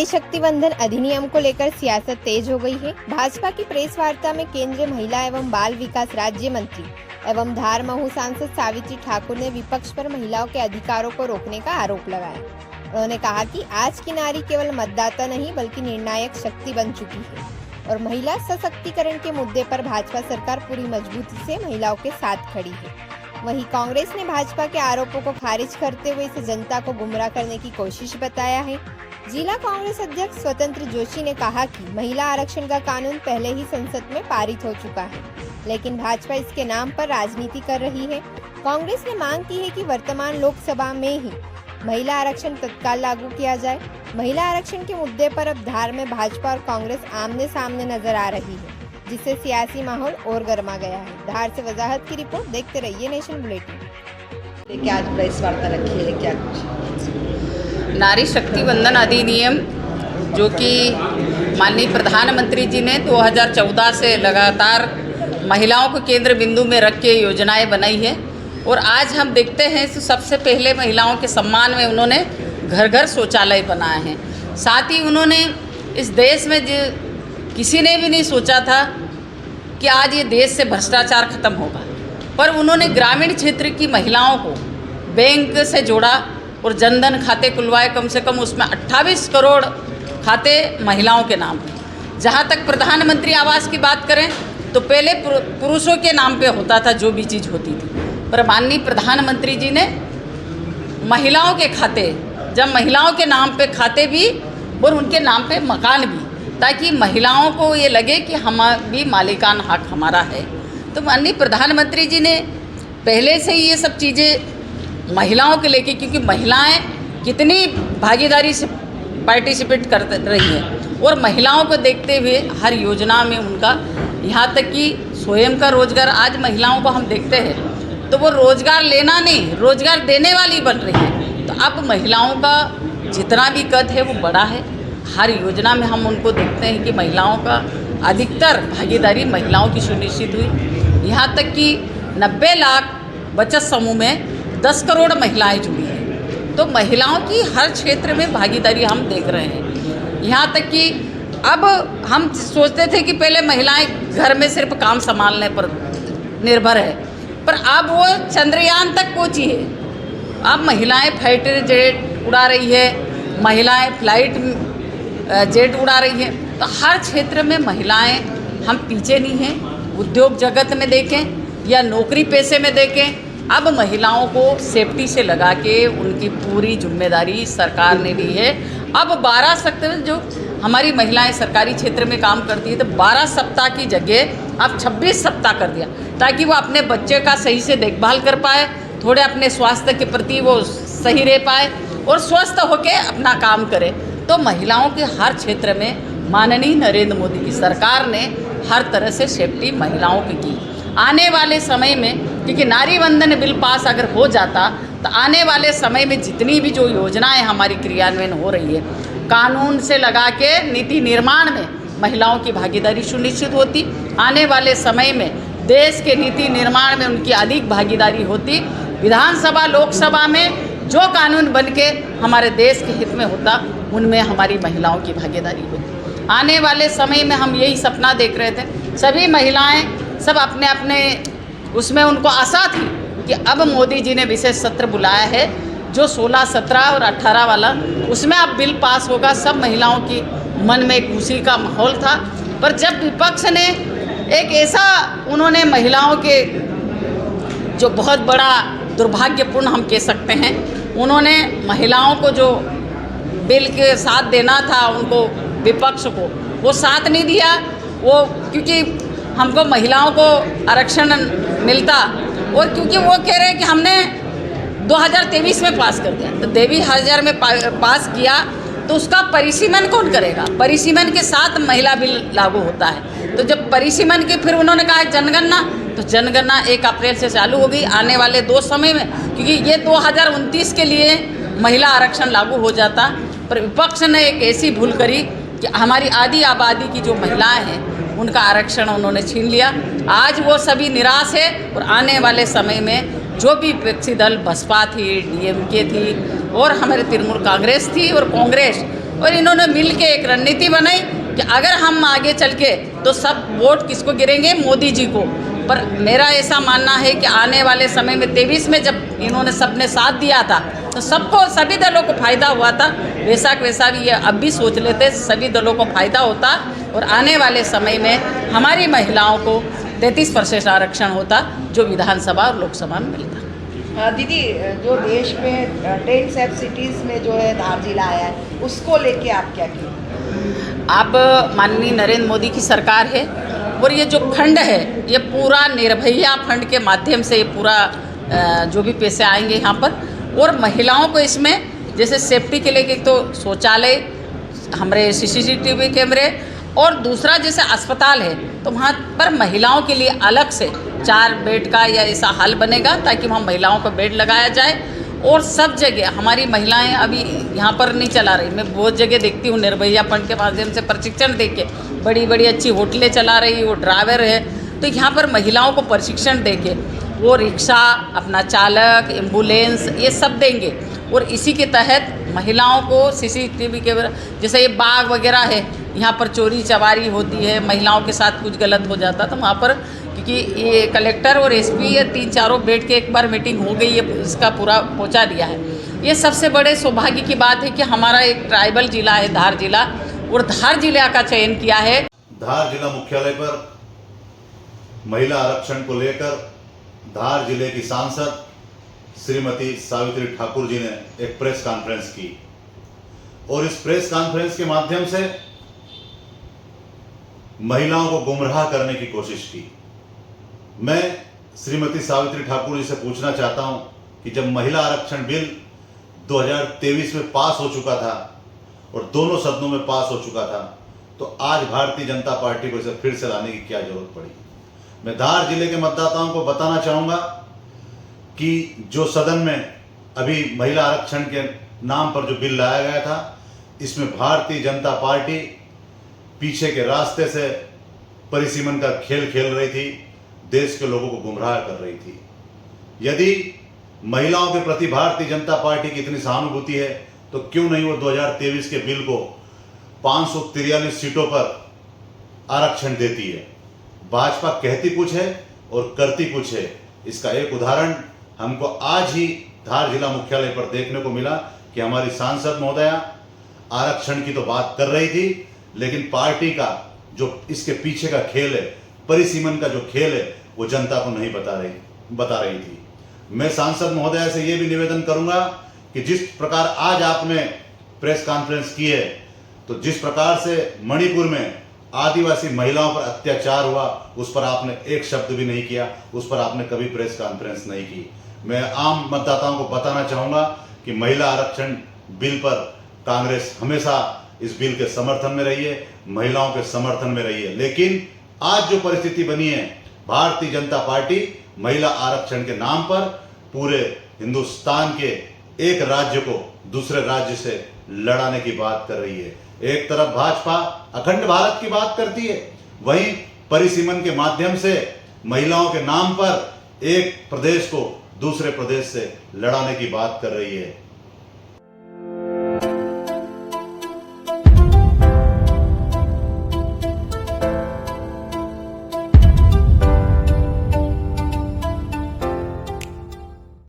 शक्ति बंधन अधिनियम को लेकर सियासत तेज हो गई है। भाजपा की प्रेस वार्ता में केंद्रीय महिला एवं बाल विकास राज्य मंत्री एवं धार महू सांसद सावित्री ठाकुर ने विपक्ष पर महिलाओं के अधिकारों को रोकने का आरोप लगाया। उन्होंने कहा कि आज की नारी केवल मतदाता नहीं बल्कि निर्णायक शक्ति बन चुकी है और महिला सशक्तिकरण के मुद्दे पर भाजपा सरकार पूरी मजबूती से महिलाओं के साथ खड़ी है। वहीं कांग्रेस ने भाजपा के आरोपों को खारिज करते हुए इसे जनता को गुमराह करने की कोशिश बताया है। जिला कांग्रेस अध्यक्ष स्वतंत्र जोशी ने कहा कि महिला आरक्षण का कानून पहले ही संसद में पारित हो चुका है, लेकिन भाजपा इसके नाम पर राजनीति कर रही है। कांग्रेस ने मांग की है कि वर्तमान लोकसभा में ही महिला आरक्षण तत्काल लागू किया जाए। महिला आरक्षण के मुद्दे पर अब धार में भाजपा और कांग्रेस आमने सामने नजर आ रही है, जिससे सियासी माहौल और गर्मा गया है। धार से वजाहत की रिपोर्ट, देखते रहिए नेशन बुलेटिन। क्या आज प्रेस वार्ता रखी है, क्या कुछ? नारी शक्ति बंधन अधिनियम जो कि माननीय प्रधानमंत्री जी ने 2014 से लगातार महिलाओं को केंद्र बिंदु में रख के योजनाएं बनाई है और आज हम देखते हैं तो सबसे पहले महिलाओं के सम्मान में उन्होंने घर घर शौचालय बनाए हैं। साथ ही उन्होंने इस देश में जो किसी ने भी नहीं सोचा था कि आज ये देश से भ्रष्टाचार खत्म होगा, पर उन्होंने ग्रामीण क्षेत्र की महिलाओं को बैंक से जोड़ा और जनधन खाते खुलवाए। कम से कम उसमें 28 करोड़ खाते महिलाओं के नाम पे। जहाँ तक प्रधानमंत्री आवास की बात करें तो पहले पुरुषों के नाम पे होता था जो भी चीज़ होती थी, पर माननीय प्रधानमंत्री जी ने महिलाओं के खाते, जब महिलाओं के नाम पे खाते भी और उनके नाम पे मकान भी, ताकि महिलाओं को ये लगे कि हम भी मालिकान हक हमारा है। तो माननीय प्रधानमंत्री जी ने पहले से ही ये सब चीज़ें महिलाओं के लेके, क्योंकि महिलाएं कितनी भागीदारी से पार्टिसिपेट कर रही हैं और महिलाओं को देखते हुए हर योजना में उनका, यहाँ तक कि स्वयं का रोजगार आज महिलाओं को हम देखते हैं तो वो रोजगार लेना नहीं, रोजगार देने वाली बन रही है। तो अब महिलाओं का जितना भी कद है वो बड़ा है। हर योजना में हम उनको देखते हैं कि महिलाओं का अधिकतर भागीदारी महिलाओं की सुनिश्चित हुई। यहाँ तक कि 90 लाख बचत समूह में 10 करोड़ महिलाएं जुड़ी हैं। तो महिलाओं की हर क्षेत्र में भागीदारी हम देख रहे हैं। यहाँ तक कि अब हम सोचते थे कि पहले महिलाएं घर में सिर्फ काम संभालने पर निर्भर है, पर अब वो चंद्रयान तक पहुँची है। अब महिलाएं फाइटर जेट उड़ा रही है, महिलाएं फ्लाइट जेट उड़ा रही है। तो हर क्षेत्र में महिलाएं, हम पीछे नहीं हैं। उद्योग जगत में देखें या नौकरी पेशे में देखें, अब महिलाओं को सेफ्टी से लगा के उनकी पूरी जिम्मेदारी सरकार ने ली है। अब 12 सप्ताह जो हमारी महिलाएं सरकारी क्षेत्र में काम करती है, तो 12 सप्ताह की जगह अब 26 सप्ताह कर दिया, ताकि वो अपने बच्चे का सही से देखभाल कर पाए, थोड़े अपने स्वास्थ्य के प्रति वो सही रह पाए और स्वस्थ होकर अपना काम करे। तो महिलाओं के हर क्षेत्र में माननीय नरेंद्र मोदी की सरकार ने हर तरह से सेफ्टी महिलाओं की की। आने वाले समय में, क्योंकि नारी बंधन बिल पास अगर हो जाता तो आने वाले समय में जितनी भी जो योजनाएं हमारी क्रियान्वयन हो रही है, कानून से लगा के नीति निर्माण में महिलाओं की भागीदारी सुनिश्चित होती। आने वाले समय में देश के नीति निर्माण में उनकी अधिक भागीदारी होती। विधानसभा लोकसभा में जो कानून बन के हमारे देश के हित में होता, उनमें हमारी महिलाओं की भागीदारी होती। आने वाले समय में हम यही सपना देख रहे थे, सभी महिलाएं सब अपने अपने उसमें उनको आशा थी कि अब मोदी जी ने विशेष सत्र बुलाया है जो 16, 17 और 18 वाला, उसमें अब बिल पास होगा। सब महिलाओं की मन में एक खुशी का माहौल था, पर जब विपक्ष ने एक ऐसा, उन्होंने महिलाओं के जो बहुत बड़ा दुर्भाग्यपूर्ण हम कह सकते हैं, उन्होंने महिलाओं को जो बिल के साथ देना था उनको, विपक्ष को वो साथ नहीं दिया। वो क्योंकि हमको महिलाओं को आरक्षण मिलता और क्योंकि वो कह रहे हैं कि हमने 2023 में पास कर दिया, तो 2000 में पास किया तो उसका परिसीमन कौन करेगा? परिसीमन के साथ महिला बिल लागू होता है। तो जब परिसीमन के फिर उन्होंने कहा जनगणना, तो जनगणना 1 अप्रैल से चालू हो गई। आने वाले 2 समय में, क्योंकि ये 2029 के लिए महिला आरक्षण लागू हो जाता, पर विपक्ष ने एक ऐसी भूल करी कि हमारी आधी आबादी की जो महिलाएं हैं उनका आरक्षण उन्होंने छीन लिया। आज वो सभी निराश है और आने वाले समय में जो भी विपक्षी दल बसपा थी, डीएमके थी और हमारे तृणमूल कांग्रेस थी और कांग्रेस, और इन्होंने मिल के एक रणनीति बनाई कि अगर हम आगे चल के तो सब वोट किसको गिरेंगे, मोदी जी को। पर मेरा ऐसा मानना है कि आने वाले समय में 23 में जब इन्होंने सबने साथ दिया था तो सबको, सभी दलों को फ़ायदा हुआ था। वैसा भी ये अब भी सोच लेते, सभी दलों को फ़ायदा होता और आने वाले समय में हमारी महिलाओं को 33% आरक्षण होता जो विधानसभा और लोकसभा में मिलता। दीदी, जो देश में 10 सब सिटीज़ में जो है धार जिला आया है, उसको लेके आप क्या कहें? आप माननीय नरेंद्र मोदी की सरकार है और ये जो फंड है ये पूरा निर्भया फंड के माध्यम से ये पूरा जो भी पैसे आएंगे यहाँ पर, और महिलाओं को इसमें जैसे सेफ्टी के लिए तो शौचालय, हमारे CCTV कैमरे, और दूसरा जैसे अस्पताल है तो वहाँ पर महिलाओं के लिए अलग से 4 बेड का या ऐसा हॉल बनेगा ताकि वहाँ महिलाओं को बेड लगाया जाए। और सब जगह हमारी महिलाएं अभी यहाँ पर नहीं चला रही, मैं बहुत जगह देखती हूँ निर्भया फंड के माध्यम से प्रशिक्षण देके बड़ी बड़ी अच्छी होटलें चला रही, वो ड्राइवर है, तो यहाँ पर महिलाओं को प्रशिक्षण देके वो रिक्शा, अपना चालक, एम्बुलेंस ये सब देंगे। और इसी के तहत महिलाओं को CCTV के जैसे ये बाग वगैरह है, यहाँ पर चोरी चवारी होती है, महिलाओं के साथ कुछ गलत हो जाता तो वहाँ पर, क्योंकि ये कलेक्टर और SP ये 3-4 बैठ के एक बार मीटिंग हो गई है, इसका पूरा पहुँचा दिया है। ये सबसे बड़े सौभाग्य की बात है कि हमारा एक ट्राइबल जिला है धार जिला, और धार जिला का चयन किया है। धार जिला मुख्यालय पर महिला आरक्षण को लेकर धार जिले की सांसद श्रीमती सावित्री ठाकुर जी ने एक प्रेस कॉन्फ्रेंस की और इस प्रेस कॉन्फ्रेंस के माध्यम से महिलाओं को गुमराह करने की कोशिश की। मैं श्रीमती सावित्री ठाकुर जी से पूछना चाहता हूं कि जब महिला आरक्षण बिल 2023 में पास हो चुका था और दोनों सदनों में पास हो चुका था, तो आज भारतीय जनता पार्टी को इसे फिर से लाने की क्या जरूरत पड़ी। मैं धार जिले के मतदाताओं को बताना चाहूंगा कि जो सदन में अभी महिला आरक्षण के नाम पर जो बिल लाया गया था, इसमें भारतीय जनता पार्टी पीछे के रास्ते से परिसीमन का खेल खेल रही थी, देश के लोगों को गुमराह कर रही थी। यदि महिलाओं के प्रति भारतीय जनता पार्टी की इतनी सहानुभूति है तो क्यों नहीं वो 2023 के बिल को 543 सीटों पर आरक्षण देती है। भाजपा कहती कुछ है और करती कुछ है। इसका एक उदाहरण हमको आज ही धार जिला मुख्यालय पर देखने को मिला कि हमारी सांसद महोदया आरक्षण की तो बात कर रही थी, लेकिन पार्टी का जो इसके पीछे का खेल है, परिसीमन का जो खेल है, वो जनता को नहीं बता रही थी। मैं सांसद महोदया से ये भी निवेदन करूंगा कि जिस प्रकार आज आपने प्रेस कॉन्फ्रेंस की है, तो जिस प्रकार से मणिपुर में आदिवासी महिलाओं पर अत्याचार हुआ, उस पर आपने एक शब्द भी नहीं किया, उस पर आपने कभी प्रेस कॉन्फ्रेंस नहीं की। मैं आम मतदाताओं को बताना चाहूंगा कि महिला आरक्षण बिल पर कांग्रेस हमेशा इस बिल के समर्थन में रही है, महिलाओं के समर्थन में रही है, लेकिन आज जो परिस्थिति बनी है, भारतीय जनता पार्टी महिला आरक्षण के नाम पर पूरे हिंदुस्तान के एक राज्य को दूसरे राज्य से लड़ाने की बात कर रही है। एक तरफ भाजपा अखंड भारत की बात करती है, वहीं परिसीमन के माध्यम से महिलाओं के नाम पर एक प्रदेश को दूसरे प्रदेश से लड़ाने की बात कर रही है।